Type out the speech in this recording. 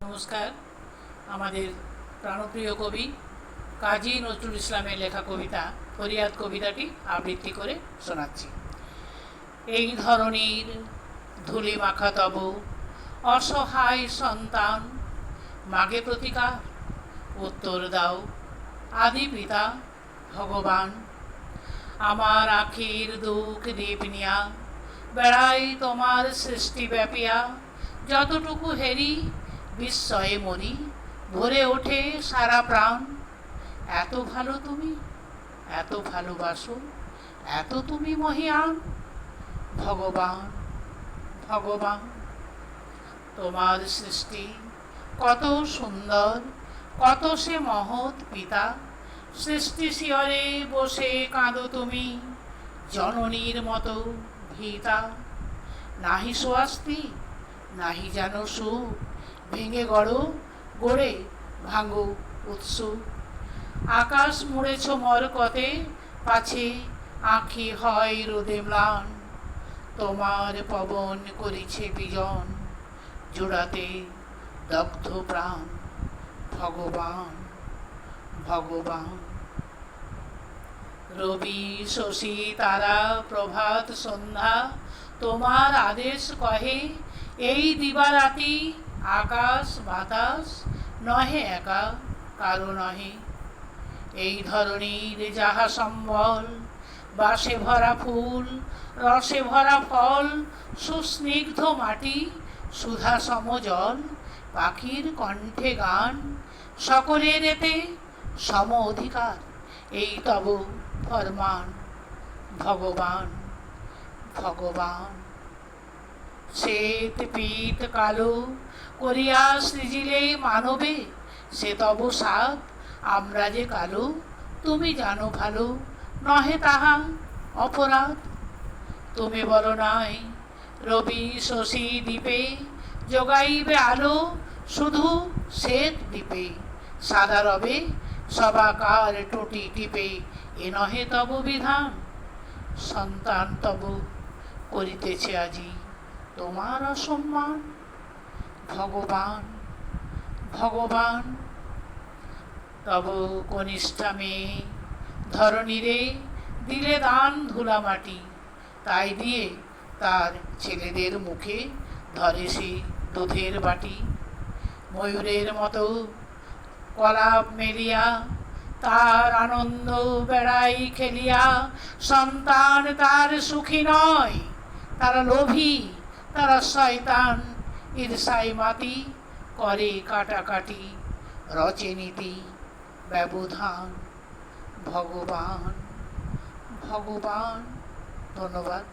নমস্কার। আমাদের প্রাণপ্রিয় কবি কাজী নজরুল ইসলামের লেখা কবিতা ফরিয়াদ কবিতাটি আবৃত্তি করে শোনাচ্ছি। এই ধরনীর ধূলি মাখা তব অসহায় সন্তান, মাগে প্রতিকার উত্তর দাও আদি পিতা ভগবান। আমার আখির দুঃখ দীপ নিয়া বেড়াই তোমার সৃষ্টি ব্যাপিয়া, যতটুকু হেরি বিস্ময়ে মরি, ভরে ওঠে সারা প্রাণ। এত ভালো তুমি, এত ভালোবাসো, এত তুমি মহিয়ান। ভগবান ভগবান তোমার সৃষ্টি কত সুন্দর, কত সে মহৎ পিতা। সৃষ্টি শিয়রে বসে কাঁদো তুমি, জননীর মতো ভীতা। নাহি সোয়াস্তি, নাহি যেন সুখ, ভেঙে গড়ে ভাঙো উৎসুক। আকাশ মুড়েছ মরকতে, পাছে আঁখি হয় রোদে ম্লান। তোমার পবন করিছে বিজন, জোড়াতে দগ্ধ প্রাণ। ভগবান ভগবান রবি শশী তারা প্রভাত সন্ধ্যা তোমার আদেশ কহে। এই দিবারাতি আকাশ বাতাস নহে একা কারো নহে। এই ধরনীর যাহা সম্বল, বাসে ভরা ফুল, রসে ভরা ফল, সুস্নিগ্ধ মাটি, সুধা সমজল, পাখির কণ্ঠে গান, সকলের এতে সম অধিকার, এই তব ফরমান। ভগবান ভগবান শ্বেত পীত কালো করিয়া সৃজিলে মানবে, সে তব সাধ। আমরা যে কালো তুমি জানো ভালো, নহে তাহা অপরাধ। তুমি বলো নাই রবি শশী দ্বীপে যোগাইবে আলো, শুধু শ্বেত দ্বীপে সাদা রবে সবাকার টুটি টিপে। এ নহে তব বিধান। সন্তান তব করিতেছে আজি তোমার অসম্মান। ভগবান ভগবান তব কনিষ্ঠা মেয়ে ধরণীরে দিলে দান ধুলা মাটি, তাই দিয়ে তার ছেলেদের মুখে ধরে সে দুধের বাটি। ময়ূরের মতো কলাপ মেলিয়া তার আনন্দ বেড়াই খেলিয়া, সন্তান তার সুখী নয়, তারা লোভী, তারা শয়তান। ঈর্ষায় মাতি করে কাটাকাটি, রচে নীতি ব্যবধান। ভগবান ভগবান ধন্যবাদ।